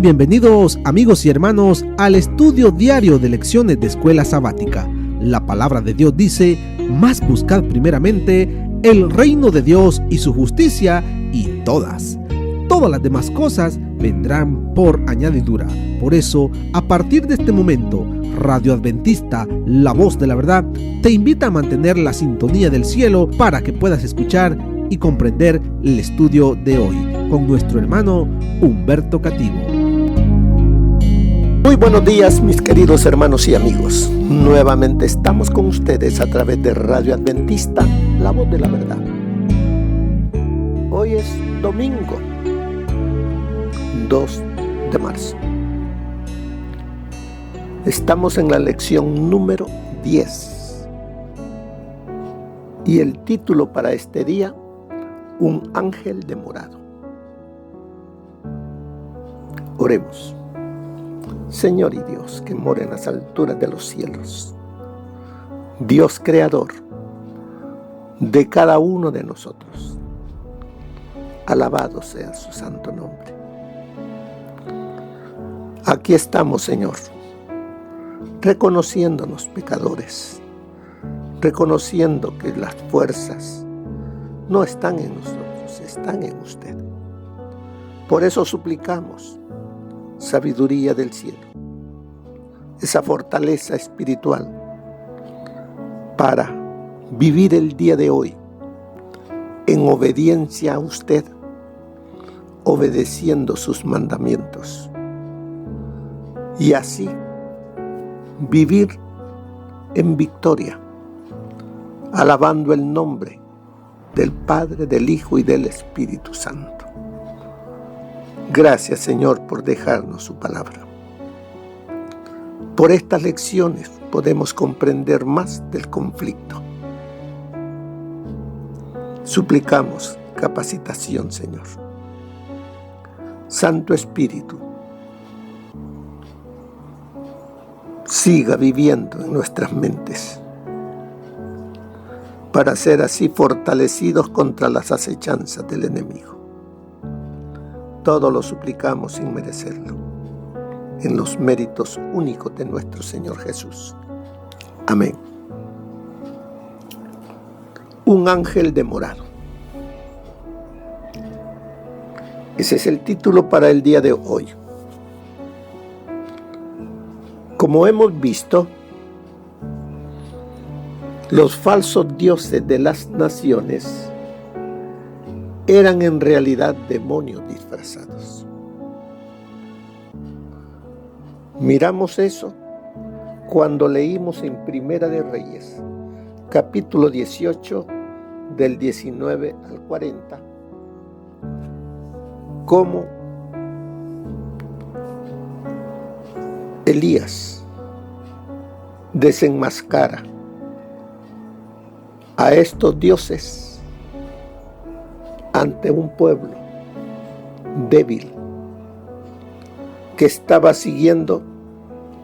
Bienvenidos amigos y hermanos al estudio diario de lecciones de Escuela Sabática. La palabra de Dios dice: mas buscad primeramente el reino de Dios y su justicia, y todas las demás cosas vendrán por añadidura. Por eso, a partir de este momento, Radio Adventista, la voz de la verdad, te invita a mantener la sintonía del cielo para que puedas escuchar y comprender el estudio de hoy con nuestro hermano Humberto Cativo. Muy buenos días, mis queridos hermanos y amigos. Nuevamente estamos con ustedes a través de Radio Adventista, la voz de la verdad. Hoy es domingo 2 de marzo. Estamos en la lección número 10. Y el título para este día: un ángel demorado. Oremos. Señor y Dios que mora en las alturas de los cielos, Dios creador de cada uno de nosotros, alabado sea su santo nombre. Aquí estamos, Señor, reconociéndonos pecadores, reconociendo que las fuerzas no están en nosotros, están en usted. Por eso suplicamos sabiduría del cielo, esa fortaleza espiritual para vivir el día de hoy en obediencia a usted, obedeciendo sus mandamientos, y así vivir en victoria, alabando el nombre del Padre, del Hijo y del Espíritu Santo. Gracias, Señor, por dejarnos su palabra. Por estas lecciones podemos comprender más del conflicto. Suplicamos capacitación, Señor. Santo Espíritu, siga viviendo en nuestras mentes para ser así fortalecidos contra las acechanzas del enemigo. Todo lo suplicamos sin merecerlo, en los méritos únicos de nuestro Señor Jesús. Amén. Un ángel demorado. Ese es el título para el día de hoy. Como hemos visto, los falsos dioses de las naciones eran en realidad demonios disfrazados. Miramos eso cuando leímos en Primera de Reyes, capítulo 18, del 19 al 40, cómo Elías desenmascara a estos dioses ante un pueblo débil que estaba siguiendo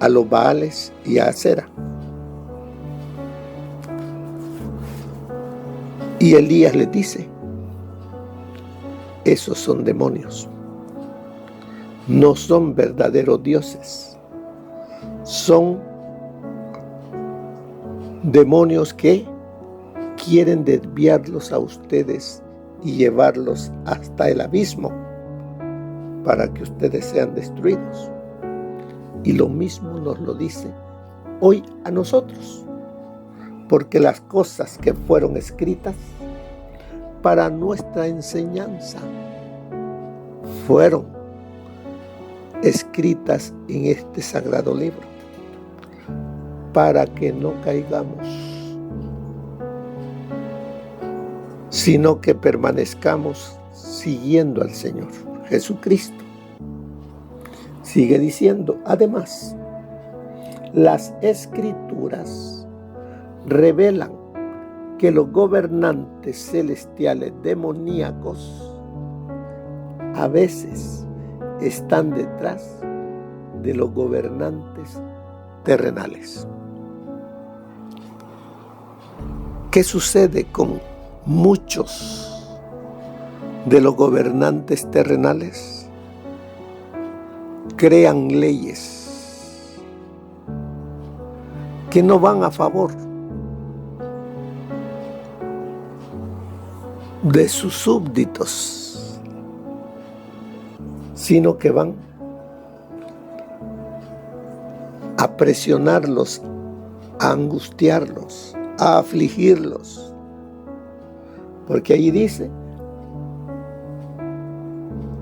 a los Baales y a Acera. Y Elías les dice: esos son demonios, no son verdaderos dioses, son demonios que quieren desviarlos a ustedes y llevarlos hasta el abismo para que ustedes sean destruidos. Y lo mismo nos lo dice hoy a nosotros, porque las cosas que fueron escritas para nuestra enseñanza fueron escritas en este sagrado libro, para que no caigamos, sino que permanezcamos siguiendo al Señor Jesucristo. Sigue diciendo: además, las Escrituras revelan que los gobernantes celestiales demoníacos a veces están detrás de los gobernantes terrenales. ¿Qué sucede con muchos de los gobernantes terrenales? crean leyes que no van a favor de sus súbditos, sino que van a presionarlos, a angustiarlos, a afligirlos. Porque ahí dice,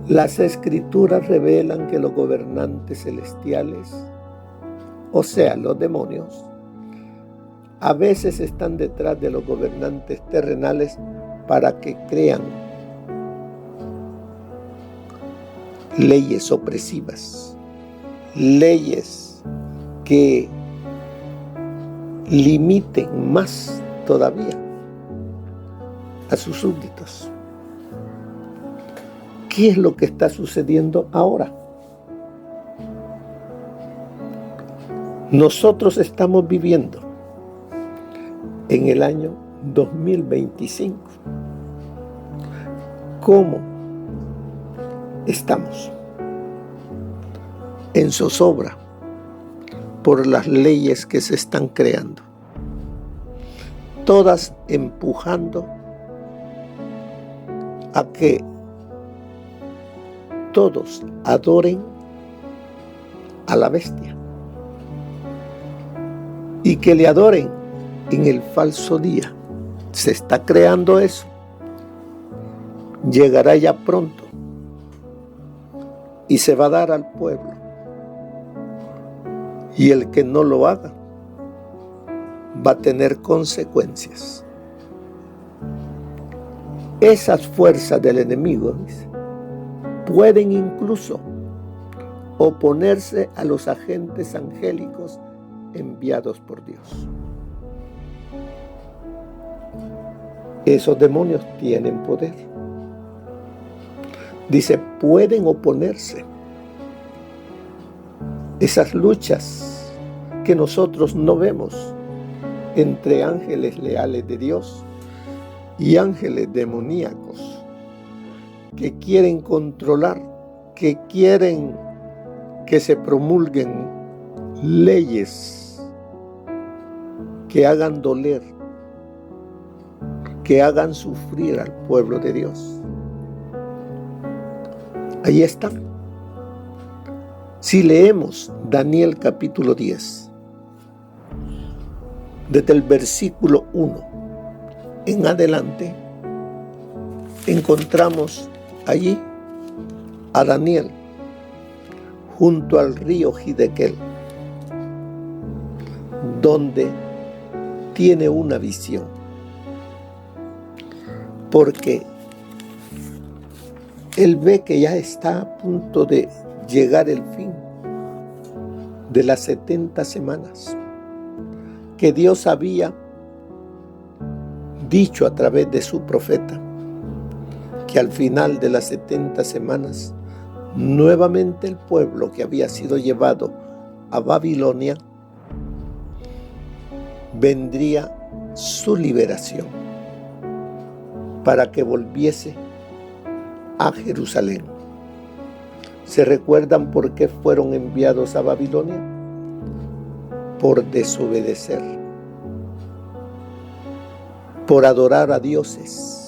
las escrituras revelan que los gobernantes celestiales, o sea, los demonios, a veces están detrás de los gobernantes terrenales para que crean leyes opresivas, leyes que limiten más todavía a sus súbditos. ¿Qué es lo que está sucediendo ahora? Nosotros estamos viviendo en el año 2025. ¿Cómo estamos? En zozobra por las leyes que se están creando, todas empujando a que todos adoren a la bestia y que le adoren en el falso día. Se está creando eso. Llegará ya pronto y se va a dar al pueblo. Y el que no lo haga va a tener consecuencias. Esas fuerzas del enemigo pueden incluso oponerse a los agentes angélicos enviados por Dios. Esos demonios tienen poder. Dice, pueden oponerse. Esas luchas que nosotros no vemos entre ángeles leales de Dios y ángeles demoníacos que quieren controlar, que quieren que se promulguen leyes que hagan doler, que hagan sufrir al pueblo de Dios. Ahí están. Si leemos Daniel capítulo 10, desde el versículo 1 en adelante, encontramos allí a Daniel junto al río Hiddekel, donde tiene una visión, porque él ve que ya está a punto de llegar el fin de las 70 semanas que Dios había dicho a través de su profeta, que al final de las 70 semanas nuevamente el pueblo que había sido llevado a Babilonia vendría su liberación para que volviese a Jerusalén. ¿Se recuerdan por qué fueron enviados a Babilonia? Por desobedecer, por adorar a dioses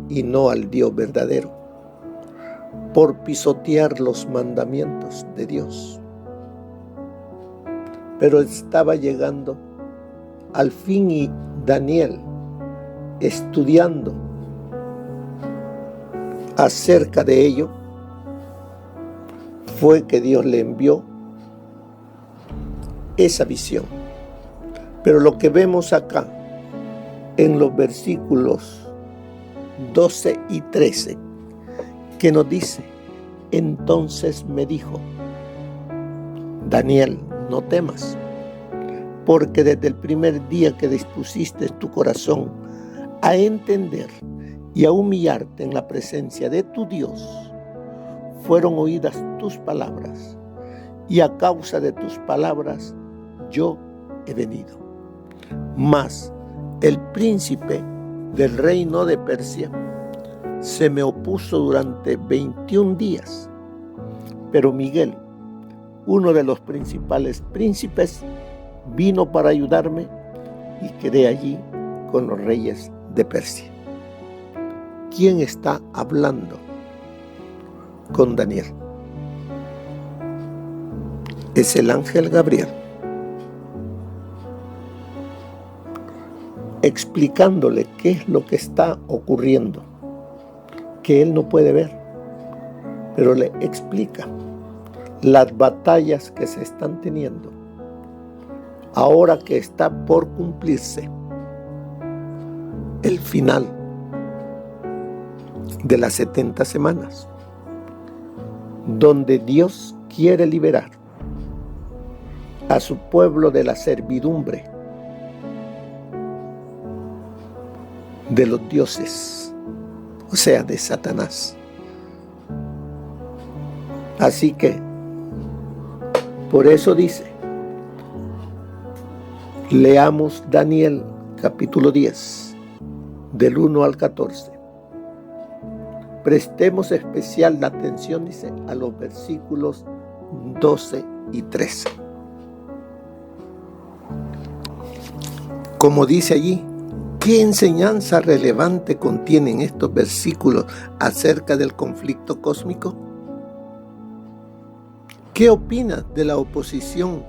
y no al Dios verdadero, por pisotear los mandamientos de Dios. Pero estaba llegando al fin y Daniel, estudiando acerca de ello, fue que Dios le envió esa visión. Pero lo que vemos acá en los versículos 12 y 13, que nos dice, entonces me dijo, Daniel, no temas, porque desde el primer día que dispusiste tu corazón a entender y a humillarte en la presencia de tu Dios, fueron oídas tus palabras, y a causa de tus palabras yo he venido. Mas el príncipe del reino de Persia se me opuso durante 21 días, Pero Miguel, uno de los principales príncipes, vino para ayudarme y quedé allí con los reyes de Persia. ¿Quién está hablando con Daniel? Es el ángel Gabriel, explicándole qué es lo que está ocurriendo, que él no puede ver, pero le explica las batallas que se están teniendo ahora que está por cumplirse el final de las 70 semanas, donde Dios quiere liberar a su pueblo de la servidumbre de los dioses, o sea, de Satanás. Así que, por eso dice, leamos Daniel capítulo 10, del 1 al 14. Prestemos especial atención, dice, a los versículos 12 y 13. Como dice allí, ¿qué enseñanza relevante contienen estos versículos acerca del conflicto cósmico? ¿Qué opinas de la oposición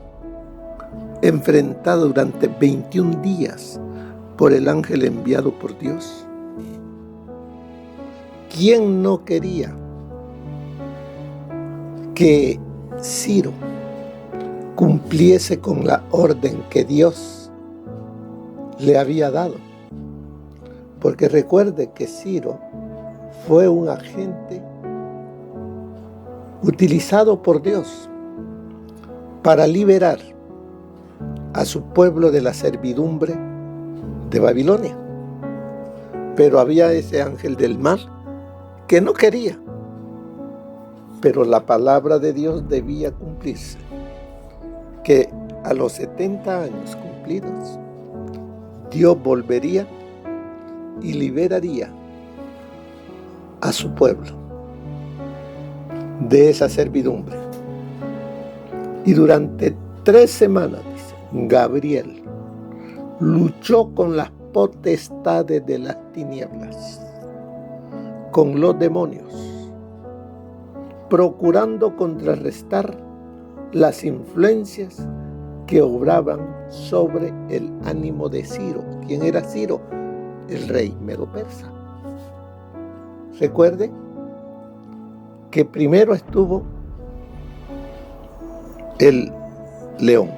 enfrentada durante 21 días por el ángel enviado por Dios? ¿Quién no quería que Ciro cumpliese con la orden que Dios le había dado? Porque recuerde que Ciro fue un agente utilizado por Dios para liberar a su pueblo de la servidumbre de Babilonia. Pero había ese ángel del mal que no quería. Pero la palabra de Dios debía cumplirse, que a los 70 años cumplidos, Dios volvería y liberaría a su pueblo de esa servidumbre. Y durante 3 semanas, dice, Gabriel luchó con las potestades de las tinieblas, con los demonios, procurando contrarrestar las influencias que obraban sobre el ánimo de Ciro. ¿Quién era Ciro? El rey medo-persa. Recuerde que primero estuvo el león,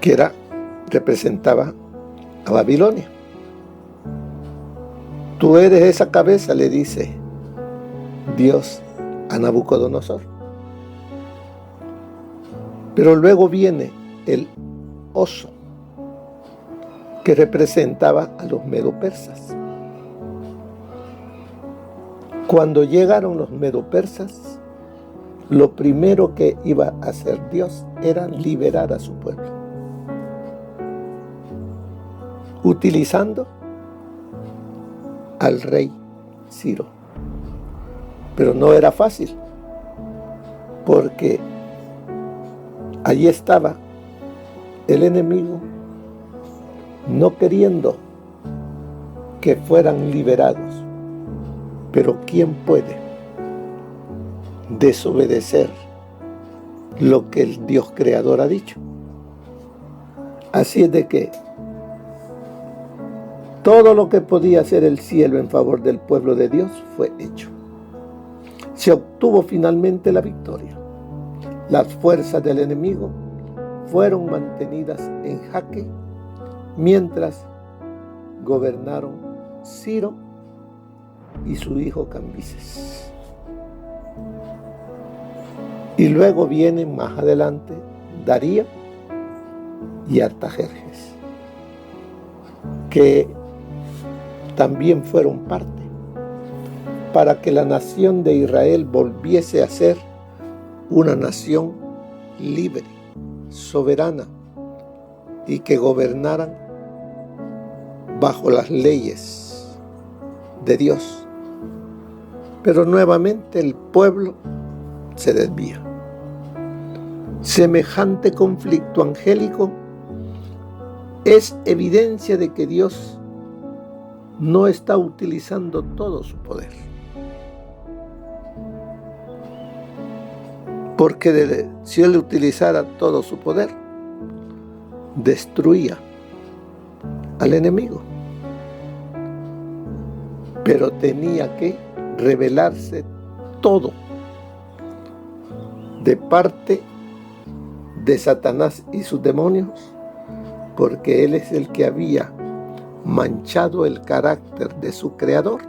que representaba a Babilonia. Tú eres esa cabeza, le dice Dios a Nabucodonosor. Pero luego viene el oso, que representaba a los medo-persas. Cuando llegaron los medo-persas, lo primero que iba a hacer Dios era liberar a su pueblo, utilizando al rey Ciro. Pero no era fácil, porque allí estaba el enemigo no queriendo que fueran liberados. Pero ¿quién puede desobedecer lo que el Dios creador ha dicho? Así es de que todo lo que podía hacer el cielo en favor del pueblo de Dios fue hecho. Se obtuvo finalmente la victoria. Las fuerzas del enemigo fueron mantenidas en jaque mientras gobernaron Ciro y su hijo Cambises. Y luego vienen más adelante Darío y Artajerjes, que también fueron parte para que la nación de Israel volviese a ser una nación libre, soberana, y que gobernaran bajo las leyes de Dios. Pero nuevamente el pueblo se desvía. Semejante conflicto angélico es evidencia de que Dios no está utilizando todo su poder. Porque si Él utilizara todo su poder, destruía al enemigo. Pero tenía que revelarse todo de parte de Satanás y sus demonios, porque él es el que había manchado el carácter de su creador,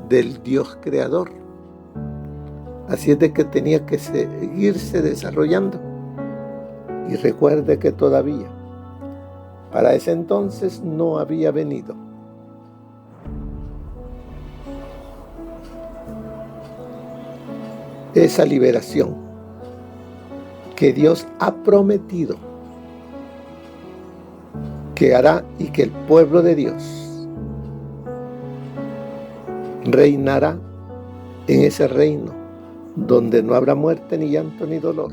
del Dios creador. Así es de que tenía que seguirse desarrollando. Y recuerde que todavía, para ese entonces, no había venido esa liberación que Dios ha prometido que hará, y que el pueblo de Dios reinará en ese reino donde no habrá muerte, ni llanto, ni dolor,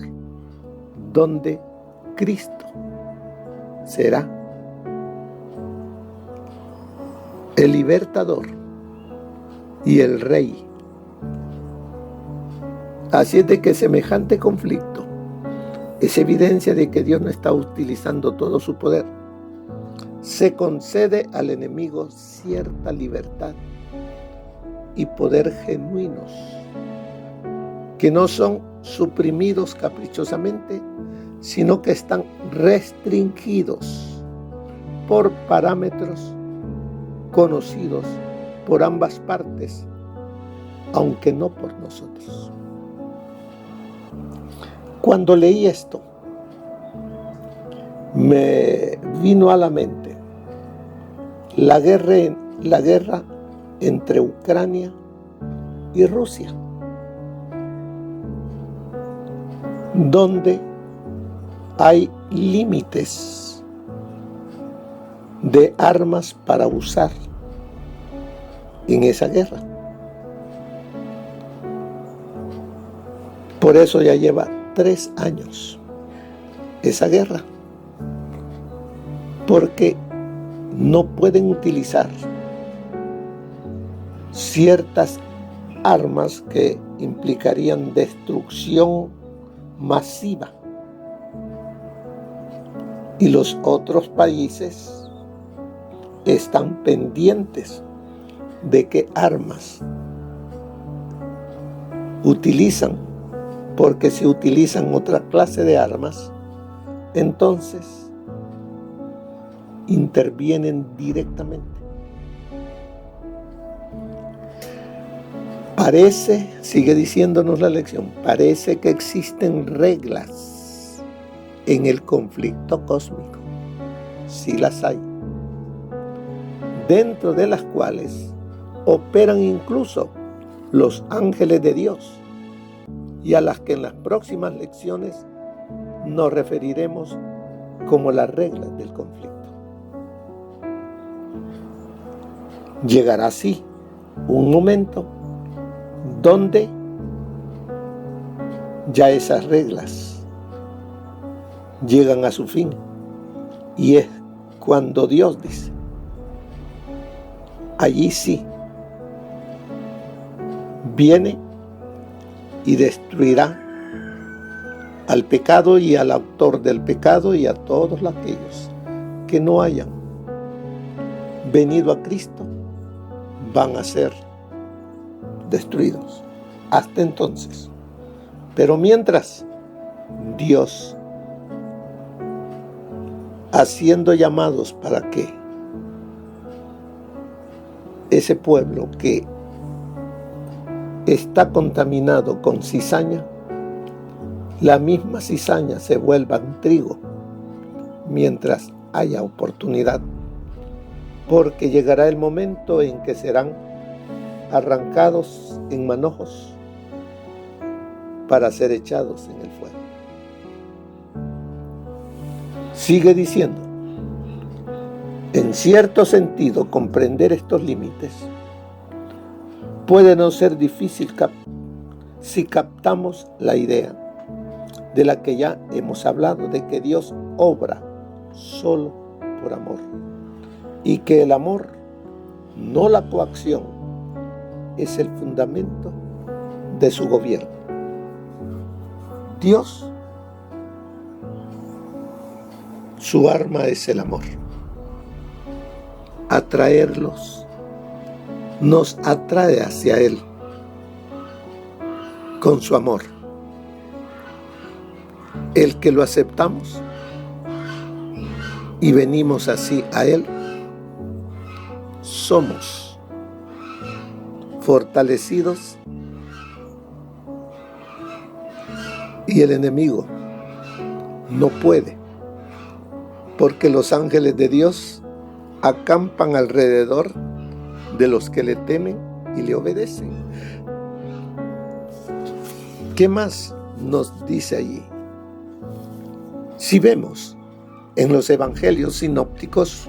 donde Cristo será el libertador y el rey. Así es de que semejante conflicto es evidencia de que Dios no está utilizando todo su poder. Se concede al enemigo cierta libertad y poder genuinos, que no son suprimidos caprichosamente, sino que están restringidos por parámetros conocidos por ambas partes, aunque no por nosotros. Cuando leí esto, me vino a la mente la guerra entre Ucrania y Rusia, donde hay límites de armas para usar en esa guerra. Por eso ya lleva 3 años esa guerra, porque no pueden utilizar ciertas armas que implicarían destrucción masiva, y los otros países están pendientes de qué armas utilizan, porque si utilizan otra clase de armas, entonces intervienen directamente. Parece, sigue diciéndonos la lección, parece que existen reglas en el conflicto cósmico. Sí las hay, dentro de las cuales operan incluso los ángeles de Dios, y a las que en las próximas lecciones nos referiremos como las reglas del conflicto. Llegará así un momento donde ya esas reglas llegan a su fin, y es cuando Dios dice, allí sí viene y destruirá al pecado y al autor del pecado y a todos aquellos que no hayan venido a Cristo, van a ser destruidos. Hasta entonces. Pero mientras, Dios, haciendo llamados para que ese pueblo que está contaminado con cizaña, la misma cizaña se vuelva en trigo mientras haya oportunidad, porque llegará el momento en que serán arrancados en manojos para ser echados en el fuego. Sigue diciendo, en cierto sentido, comprender estos límites Puede no ser difícil si captamos la idea de la que ya hemos hablado, de que Dios obra solo por amor y que el amor, no la coacción, es el fundamento de su gobierno. Dios, su arma es el amor. Atraerlos, nos atrae hacia Él con su amor. El que lo aceptamos y venimos así a Él, somos fortalecidos y el enemigo no puede, porque los ángeles de Dios acampan alrededor de los que le temen y le obedecen. ¿Qué más nos dice allí? Si vemos en los evangelios sinópticos,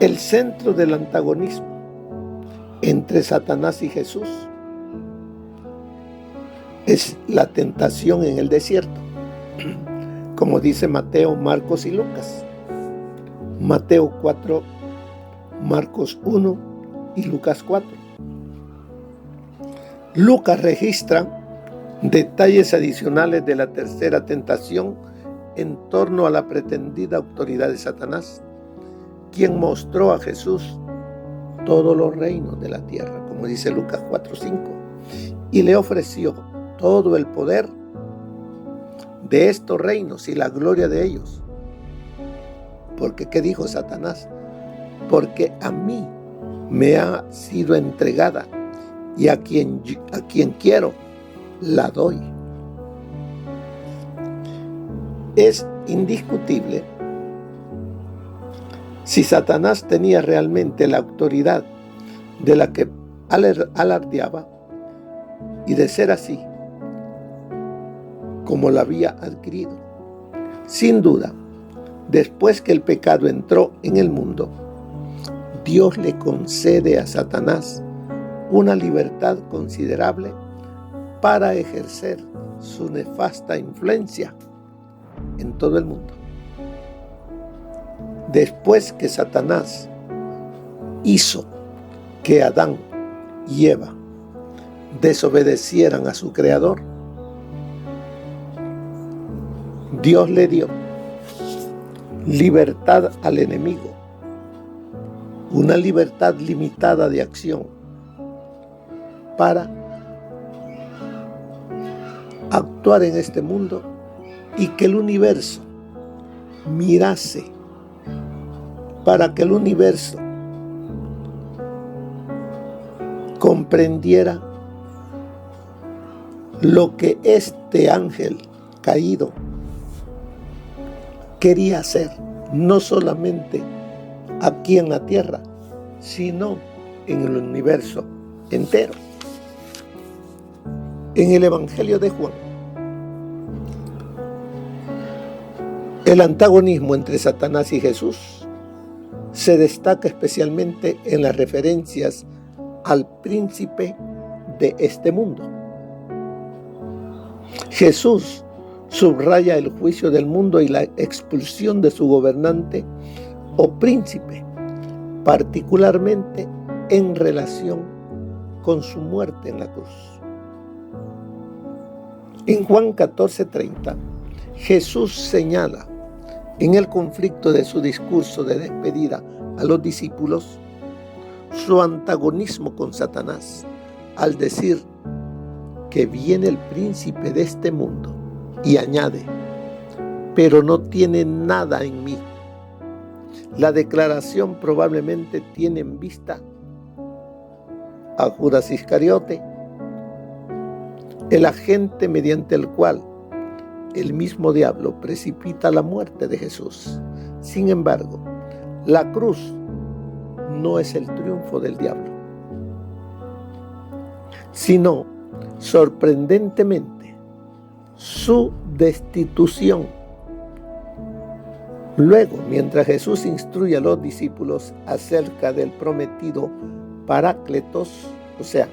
el centro del antagonismo entre Satanás y Jesús es la tentación en el desierto, como dice Mateo, Marcos y Lucas. Mateo 4, Marcos 1 y Lucas 4. Lucas registra detalles adicionales de la tercera tentación en torno a la pretendida autoridad de Satanás, quien mostró a Jesús todos los reinos de la tierra, como dice Lucas 4:5, y le ofreció todo el poder de estos reinos y la gloria de ellos. Porque, ¿qué dijo Satanás? Porque a mí me ha sido entregada y a quien quiero la doy. Es indiscutible si Satanás tenía realmente la autoridad de la que alardeaba, y de ser así, como la había adquirido. Sin duda, después que el pecado entró en el mundo, Dios le concede a Satanás una libertad considerable para ejercer su nefasta influencia en todo el mundo. Después que Satanás hizo que Adán y Eva desobedecieran a su Creador, Dios le dio libertad al enemigo, una libertad limitada de acción para actuar en este mundo y que el universo mirase, para que el universo comprendiera lo que este ángel caído quería hacer, no solamente aquí en la tierra, sino en el universo entero. En el Evangelio de Juan, el antagonismo entre Satanás y Jesús se destaca especialmente en las referencias al príncipe de este mundo. Jesús subraya el juicio del mundo y la expulsión de su gobernante o príncipe, particularmente en relación con su muerte en la cruz. En Juan 14:30, Jesús señala en el conflicto de su discurso de despedida a los discípulos su antagonismo con Satanás al decir que viene el príncipe de este mundo, y añade, pero no tiene nada en mí. La declaración probablemente tiene en vista a Judas Iscariote, el agente mediante el cual el mismo diablo precipita la muerte de Jesús. Sin embargo, la cruz no es el triunfo del diablo, sino, sorprendentemente, su destitución. Luego, mientras Jesús instruye a los discípulos acerca del prometido Parácletos, o sea,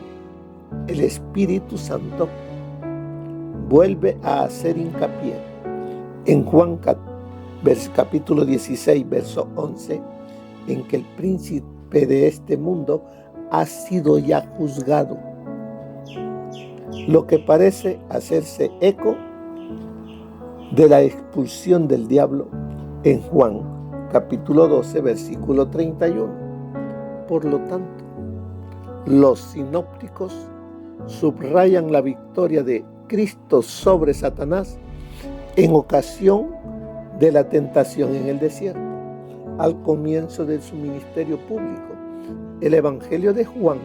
el Espíritu Santo, vuelve a hacer hincapié en Juan capítulo 16, verso 11, en que el príncipe de este mundo ha sido ya juzgado, lo que parece hacerse eco de la expulsión del diablo en Juan capítulo 12, versículo 31. Por lo tanto, los sinópticos subrayan la victoria de Cristo sobre Satanás en ocasión de la tentación en el desierto, al comienzo de su ministerio público. El Evangelio de Juan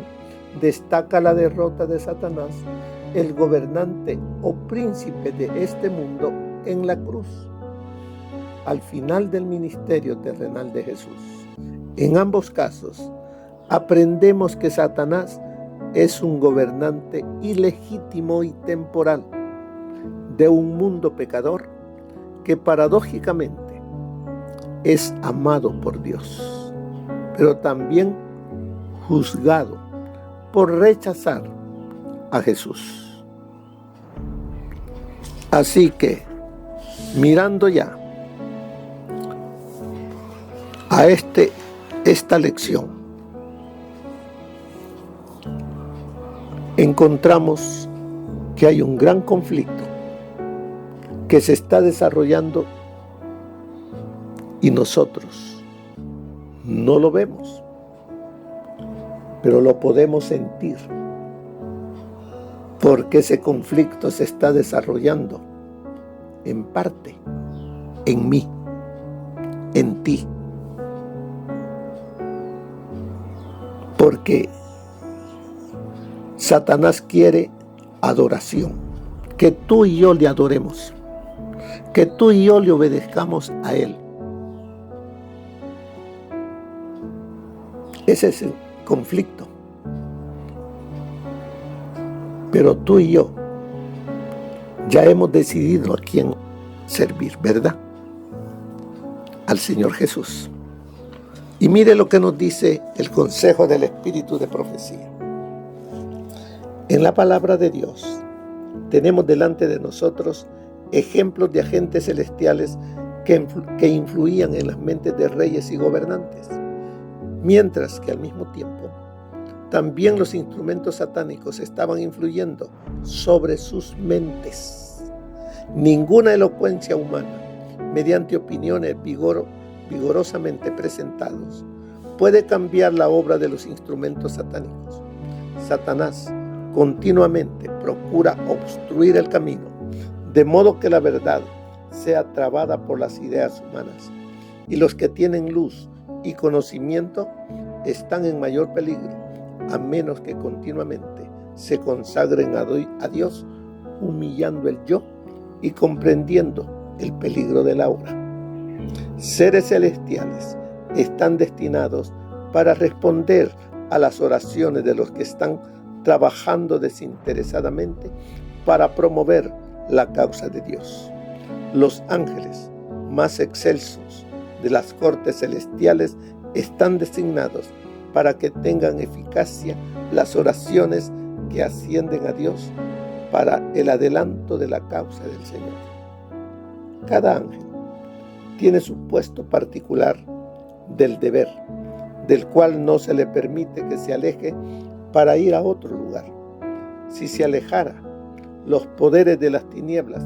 destaca la derrota de Satanás, el gobernante o príncipe de este mundo, en la cruz, al final del ministerio terrenal de Jesús. En ambos casos, aprendemos que Satanás es un gobernante ilegítimo y temporal de un mundo pecador que paradójicamente es amado por Dios, pero también juzgado por rechazar a Jesús. Así que, mirando ya a esta lección, encontramos que hay un gran conflicto que se está desarrollando y nosotros no lo vemos, pero lo podemos sentir, porque ese conflicto se está desarrollando en parte en mí, en ti, porque Satanás quiere adoración, que tú y yo le adoremos, que tú y yo le obedezcamos a Él. Ese es el conflicto. Pero tú y yo ya hemos decidido a quién servir, ¿verdad? Al Señor Jesús. Y mire lo que nos dice el consejo del Espíritu de profecía. En la palabra de Dios tenemos delante de nosotros ejemplos de agentes celestiales que influían en las mentes de reyes y gobernantes, mientras que al mismo tiempo también los instrumentos satánicos estaban influyendo sobre sus mentes. Ninguna elocuencia humana, mediante opiniones vigorosamente presentados, puede cambiar la obra de los instrumentos satánicos. Satanás continuamente procura obstruir el camino, de modo que la verdad sea trabada por las ideas humanas, y los que tienen luz y conocimiento están en mayor peligro, a menos que continuamente se consagren a Dios, humillando el yo y comprendiendo el peligro de la hora. Seres celestiales están destinados para responder a las oraciones de los que están trabajando desinteresadamente para promover la causa de Dios. Los ángeles más excelsos de las cortes celestiales están designados para que tengan eficacia las oraciones que ascienden a Dios para el adelanto de la causa del Señor. Cada ángel tiene su puesto particular del deber, del cual no se le permite que se aleje para ir a otro lugar. Si se alejara, los poderes de las tinieblas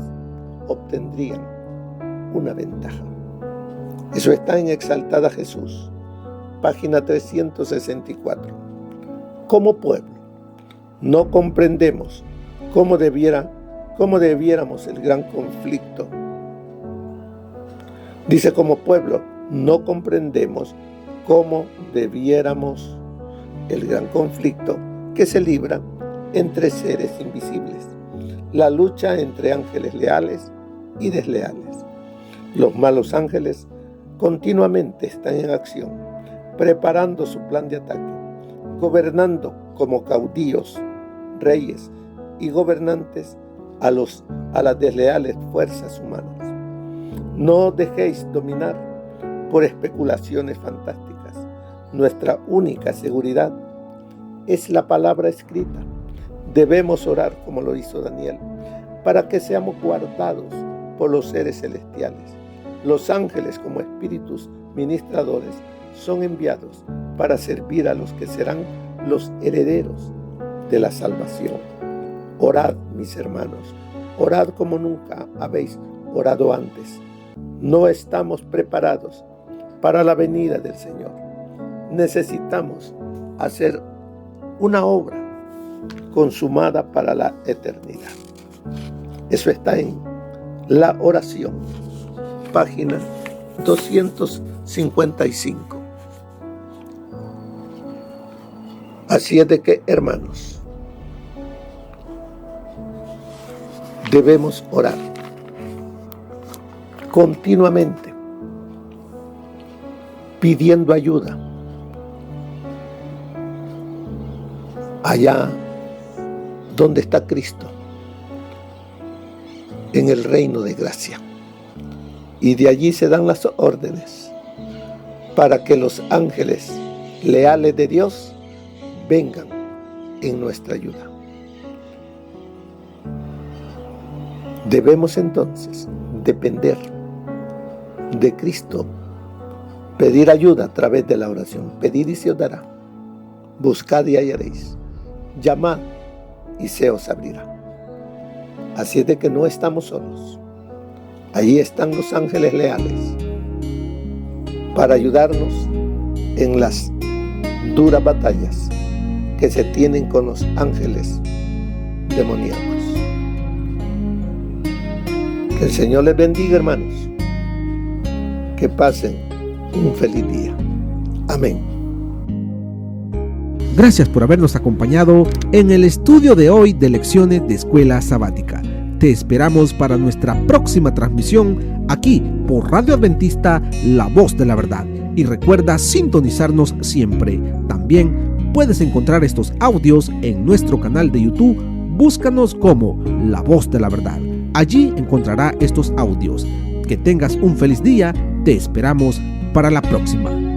obtendrían una ventaja. Eso está en Exaltada Jesús, página 364. Como pueblo, no comprendemos cómo debiéramos el gran conflicto. Dice, como pueblo, no comprendemos cómo debiéramos el gran conflicto que se libra entre seres invisibles, la lucha entre ángeles leales y desleales. Los malos ángeles continuamente están en acción, preparando su plan de ataque, gobernando como caudillos, reyes y gobernantes a las desleales fuerzas humanas. No os dejéis dominar por especulaciones fantásticas. Nuestra única seguridad es la palabra escrita. Debemos orar como lo hizo Daniel, para que seamos guardados por los seres celestiales. Los ángeles, como espíritus ministradores, son enviados para servir a los que serán los herederos de la salvación. Orad, mis hermanos, orad como nunca habéis orado antes. No estamos preparados para la venida del Señor. Necesitamos hacer una obra consumada para la eternidad. Eso está en La Oración, página 255. Así es de que, hermanos, debemos orar continuamente, pidiendo ayuda allá donde está Cristo, en el reino de gracia. Y de allí se dan las órdenes para que los ángeles leales de Dios vengan en nuestra ayuda. Debemos entonces depender de Cristo, pedir ayuda a través de la oración. Pedid y se os dará, buscad y hallaréis, llamad y se os abrirá. Así es de que no estamos solos. Allí están los ángeles leales para ayudarnos en las duras batallas que se tienen con los ángeles demoníacos. Que el Señor les bendiga, hermanos. Que pasen un feliz día. Amén. Gracias por habernos acompañado en el estudio de hoy de lecciones de Escuela Sabática. Te esperamos para nuestra próxima transmisión aquí por Radio Adventista, La Voz de la Verdad. Y recuerda sintonizarnos siempre. También puedes encontrar estos audios en nuestro canal de YouTube. Búscanos como La Voz de la Verdad. Allí encontrará estos audios. Que tengas un feliz día. Te esperamos para la próxima.